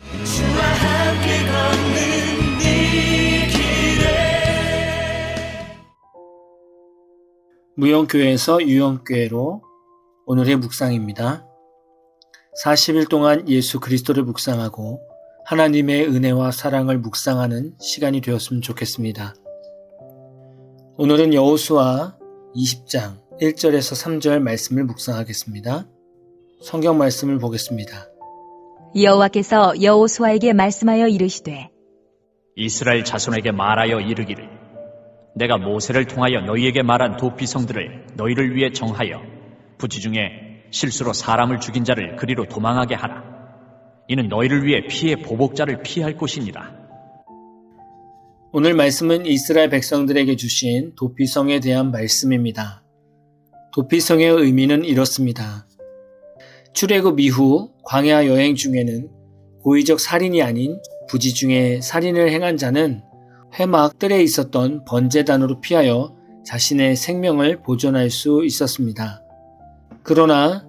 주와 함께 걷는 이 길에. 무용교회에서 유형교회로 오늘의 묵상입니다. 40일 동안 예수 그리스도를 묵상하고 하나님의 은혜와 사랑을 묵상하는 시간이 되었으면 좋겠습니다. 오늘은 여호수아 20장 1절에서 3절 말씀을 묵상하겠습니다. 성경 말씀을 보겠습니다. 여호와께서 여호수아에게 말씀하여 이르시되 이스라엘 자손에게 말하여 이르기를 내가 모세를 통하여 너희에게 말한 도피성들을 너희를 위해 정하여 부지 중에 실수로 사람을 죽인 자를 그리로 도망하게 하라. 이는 너희를 위해 피의 보복자를 피할 곳이니라. 오늘 말씀은 이스라엘 백성들에게 주신 도피성에 대한 말씀입니다. 도피성의 의미는 이렇습니다. 출애굽 이후 광야 여행 중에는 고의적 살인이 아닌 부지 중에 살인을 행한 자는 회막 뜰에 있었던 번제단으로 피하여 자신의 생명을 보존할 수 있었습니다. 그러나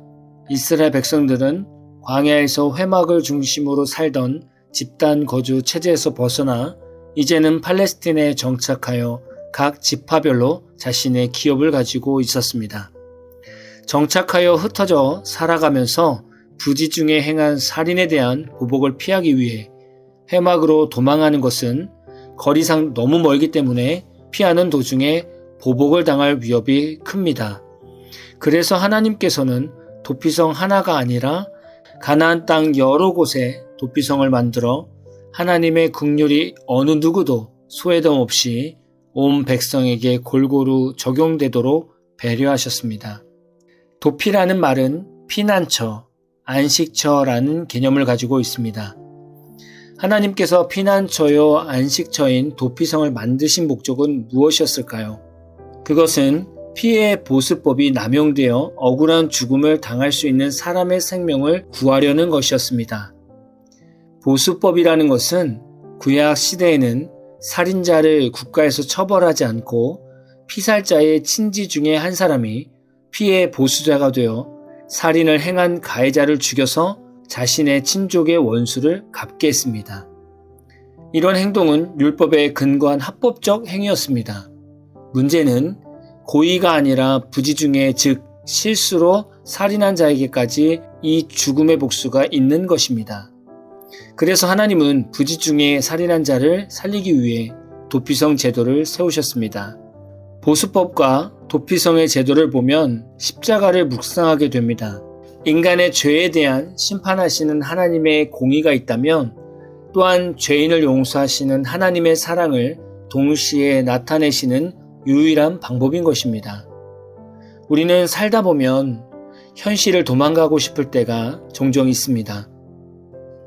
이스라엘 백성들은 광야에서 회막을 중심으로 살던 집단 거주 체제에서 벗어나 이제는 팔레스틴에 정착하여 각 지파별로 자신의 기업을 가지고 있었습니다. 정착하여 흩어져 살아가면서 부지 중에 행한 살인에 대한 보복을 피하기 위해 회막으로 도망하는 것은 거리상 너무 멀기 때문에 피하는 도중에 보복을 당할 위협이 큽니다. 그래서 하나님께서는 도피성 하나가 아니라 가나안 땅 여러 곳에 도피성을 만들어 하나님의 긍휼이 어느 누구도 소외됨 없이 온 백성에게 골고루 적용되도록 배려하셨습니다. 도피라는 말은 피난처, 안식처라는 개념을 가지고 있습니다. 하나님께서 피난처요 안식처인 도피성을 만드신 목적은 무엇이었을까요? 그것은 피해 보수법이 남용되어 억울한 죽음을 당할 수 있는 사람의 생명을 구하려는 것이었습니다. 보수법이라는 것은 구약 시대에는 살인자를 국가에서 처벌하지 않고 피살자의 친지 중에 한 사람이 피해 보수자가 되어 살인을 행한 가해자를 죽여서 자신의 친족의 원수를 갚게 했습니다. 이런 행동은 율법에 근거한 합법적 행위였습니다. 문제는 고의가 아니라 부지 중에 즉 실수로 살인한 자에게까지 이 죽음의 복수가 있는 것입니다. 그래서 하나님은 부지 중에 살인한 자를 살리기 위해 도피성 제도를 세우셨습니다. 보수법과 도피성의 제도를 보면 십자가를 묵상하게 됩니다. 인간의 죄에 대한 심판하시는 하나님의 공의가 있다면 또한 죄인을 용서하시는 하나님의 사랑을 동시에 나타내시는 유일한 방법인 것입니다. 우리는 살다 보면 현실을 도망가고 싶을 때가 종종 있습니다.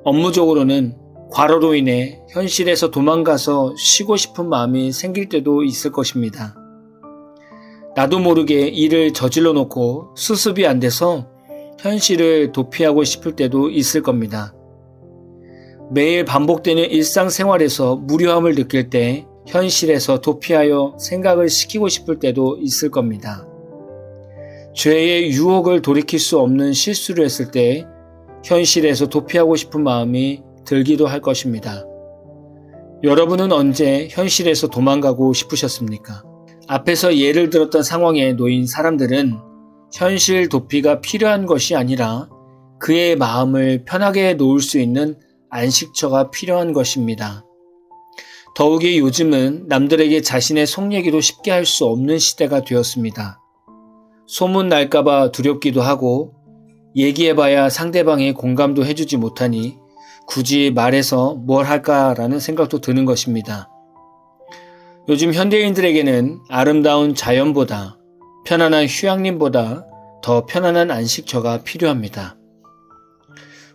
업무적으로는 과로로 인해 현실에서 도망가서 쉬고 싶은 마음이 생길 때도 있을 것입니다. 나도 모르게 일을 저질러 놓고 수습이 안 돼서 현실을 도피하고 싶을 때도 있을 겁니다. 매일 반복되는 일상생활에서 무료함을 느낄 때 현실에서 도피하여 생각을 시키고 싶을 때도 있을 겁니다. 죄의 유혹을 돌이킬 수 없는 실수를 했을 때 현실에서 도피하고 싶은 마음이 들기도 할 것입니다. 여러분은 언제 현실에서 도망가고 싶으셨습니까? 앞에서 예를 들었던 상황에 놓인 사람들은 현실 도피가 필요한 것이 아니라 그의 마음을 편하게 놓을 수 있는 안식처가 필요한 것입니다. 더욱이 요즘은 남들에게 자신의 속 얘기도 쉽게 할 수 없는 시대가 되었습니다. 소문 날까봐 두렵기도 하고 얘기해봐야 상대방이 공감도 해주지 못하니 굳이 말해서 뭘 할까라는 생각도 드는 것입니다. 요즘 현대인들에게는 아름다운 자연보다 편안한 휴양림보다 더 편안한 안식처가 필요합니다.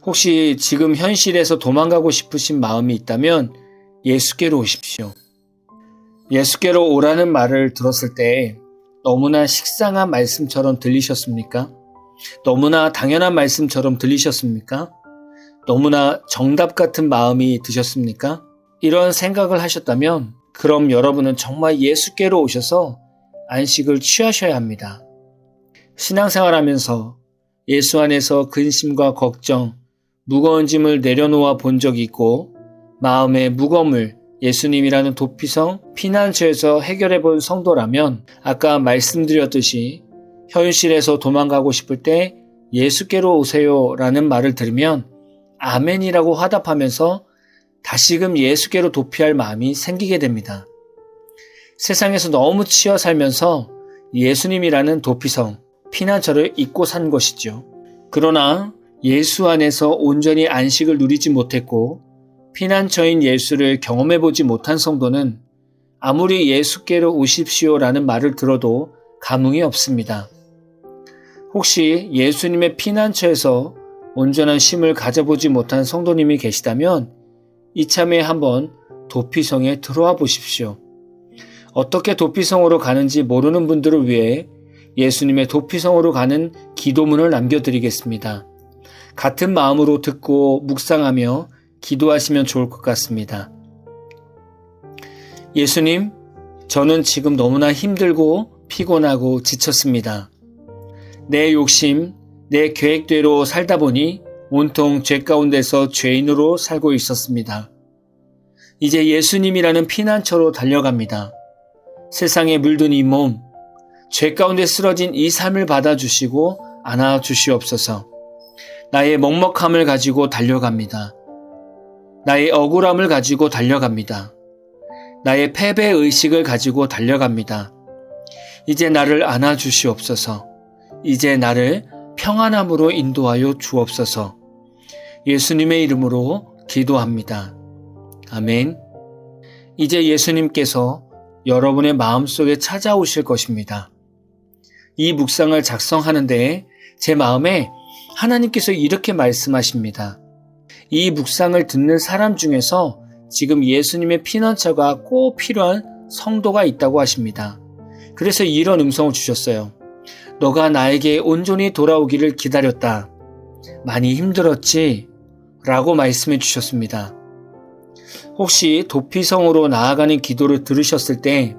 혹시 지금 현실에서 도망가고 싶으신 마음이 있다면 예수께로 오십시오. 예수께로 오라는 말을 들었을 때 너무나 식상한 말씀처럼 들리셨습니까? 너무나 당연한 말씀처럼 들리셨습니까? 너무나 정답 같은 마음이 드셨습니까? 이런 생각을 하셨다면 그럼 여러분은 정말 예수께로 오셔서 안식을 취하셔야 합니다. 신앙생활하면서 예수 안에서 근심과 걱정, 무거운 짐을 내려놓아 본 적이 있고 마음의 무거움을 예수님이라는 도피성 피난처에서 해결해 본 성도라면 아까 말씀드렸듯이 현실에서 도망가고 싶을 때 예수께로 오세요 라는 말을 들으면 아멘이라고 화답하면서 다시금 예수께로 도피할 마음이 생기게 됩니다. 세상에서 너무 치여 살면서 예수님이라는 도피성, 피난처를 잊고 산 것이죠. 그러나 예수 안에서 온전히 안식을 누리지 못했고 피난처인 예수를 경험해보지 못한 성도는 아무리 예수께로 오십시오라는 말을 들어도 감흥이 없습니다. 혹시 예수님의 피난처에서 온전한 쉼을 가져보지 못한 성도님이 계시다면 이참에 한번 도피성에 들어와 보십시오. 어떻게 도피성으로 가는지 모르는 분들을 위해 예수님의 도피성으로 가는 기도문을 남겨드리겠습니다. 같은 마음으로 듣고 묵상하며 기도하시면 좋을 것 같습니다. 예수님, 저는 지금 너무나 힘들고 피곤하고 지쳤습니다. 내 욕심, 내 계획대로 살다 보니 온통 죄 가운데서 죄인으로 살고 있었습니다. 이제 예수님이라는 피난처로 달려갑니다. 세상에 물든 이 몸, 죄 가운데 쓰러진 이 삶을 받아주시고 안아주시옵소서. 나의 먹먹함을 가지고 달려갑니다. 나의 억울함을 가지고 달려갑니다. 나의 패배의식을 가지고 달려갑니다. 이제 나를 안아주시옵소서. 이제 나를 평안함으로 인도하여 주옵소서. 예수님의 이름으로 기도합니다. 아멘. 이제 예수님께서 여러분의 마음속에 찾아오실 것입니다. 이 묵상을 작성하는데 제 마음에 하나님께서 이렇게 말씀하십니다. 이 묵상을 듣는 사람 중에서 지금 예수님의 피난처가 꼭 필요한 성도가 있다고 하십니다. 그래서 이런 음성을 주셨어요. 너가 나에게 온전히 돌아오기를 기다렸다. 많이 힘들었지? 라고 말씀해 주셨습니다. 혹시 도피성으로 나아가는 기도를 들으셨을 때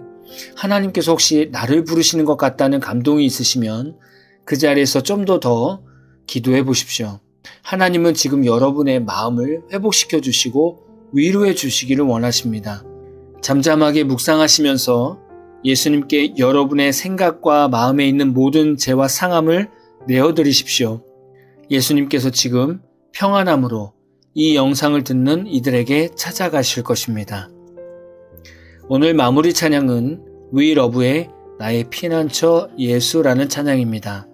하나님께서 혹시 나를 부르시는 것 같다는 감동이 있으시면 그 자리에서 좀 더 기도해 보십시오. 하나님은 지금 여러분의 마음을 회복시켜 주시고 위로해 주시기를 원하십니다. 잠잠하게 묵상하시면서 예수님께 여러분의 생각과 마음에 있는 모든 죄와 상함을 내어드리십시오. 예수님께서 지금 평안함으로 이 영상을 듣는 이들에게 찾아가실 것입니다. 오늘 마무리 찬양은 위러브의 나의 피난처 예수라는 찬양입니다.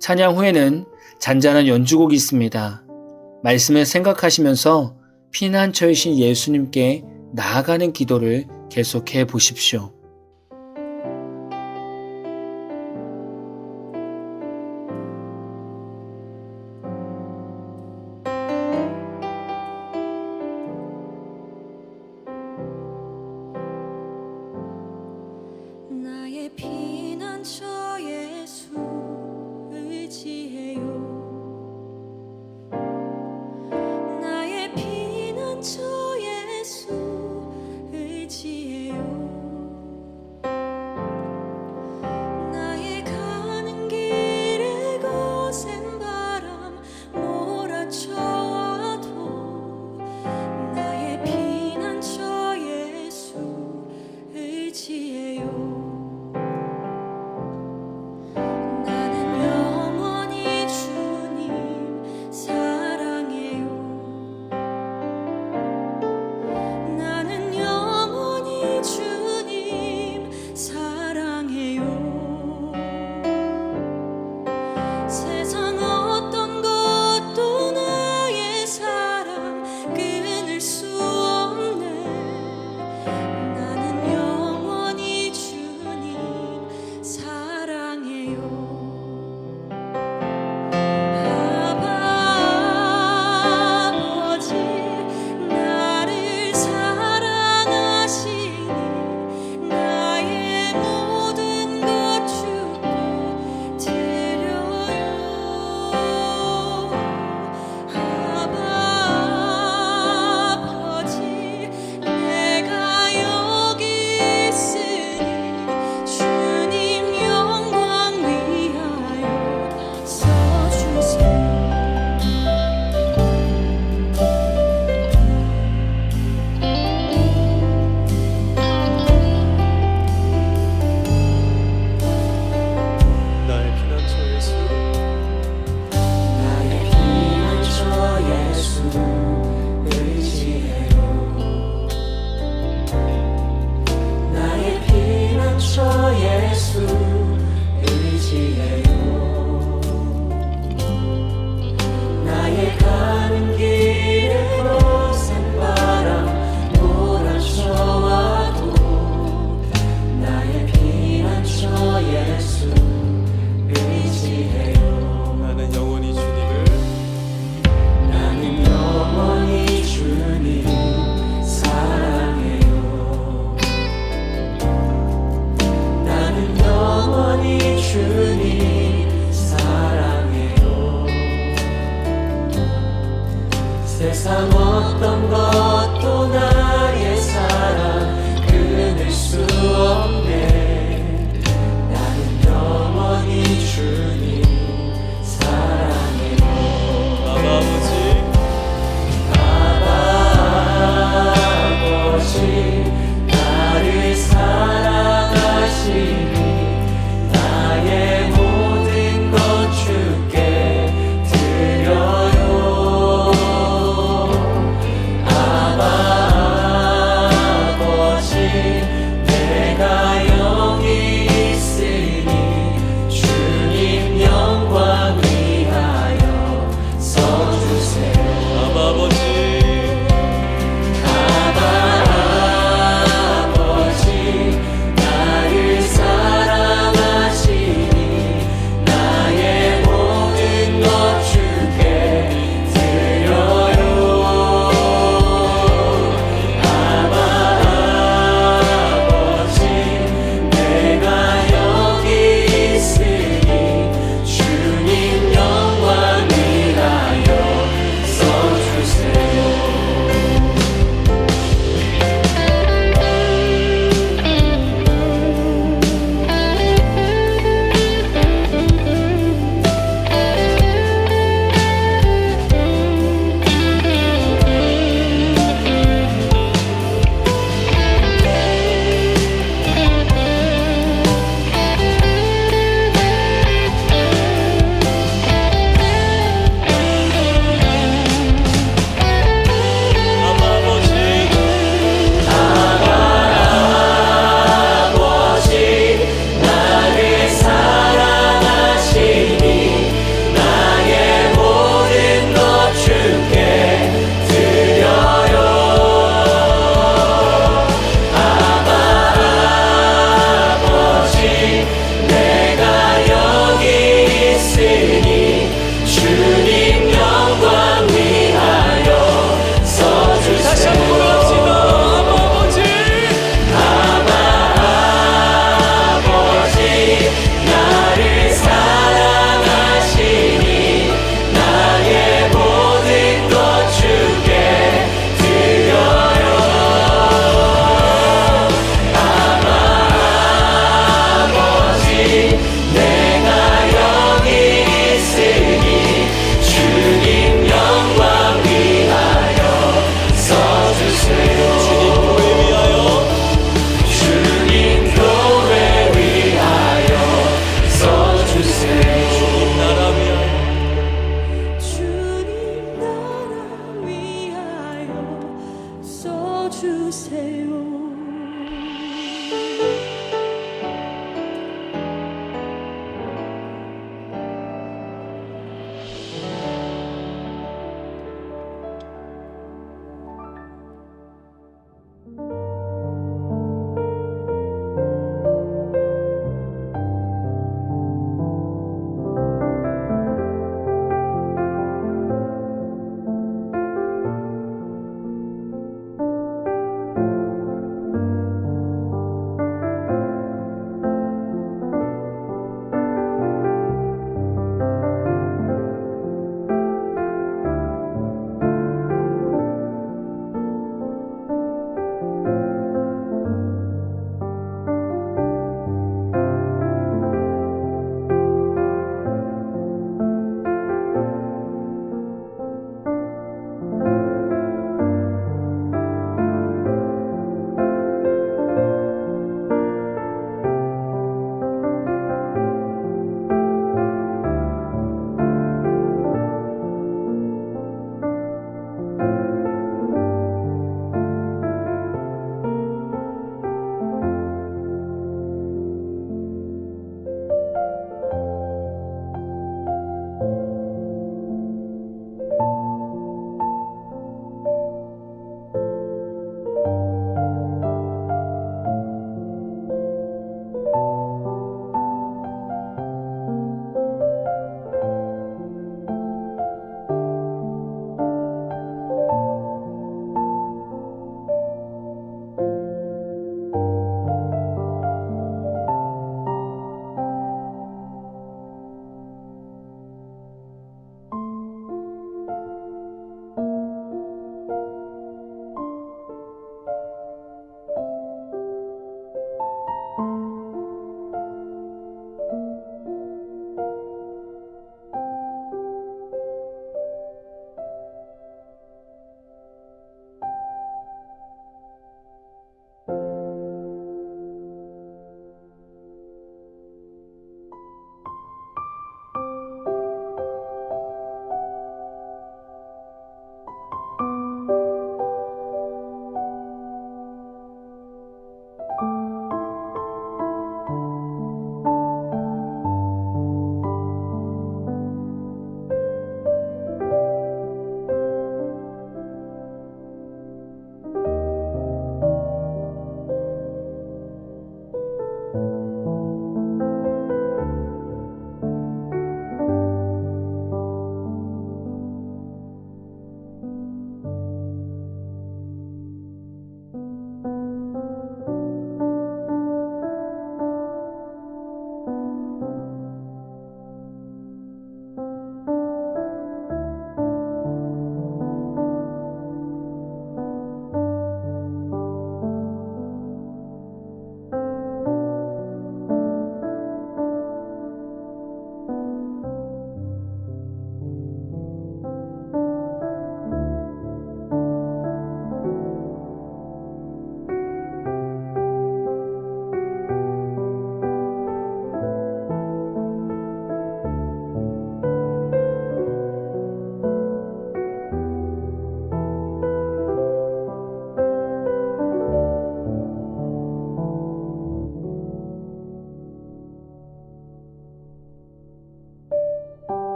찬양 후에는 잔잔한 연주곡이 있습니다. 말씀을 생각하시면서 피난처이신 예수님께 나아가는 기도를 계속해 보십시오. 나의 피난처 예수 의지해요. 나의 피난처 예수 의지해요. 주세요.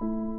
음.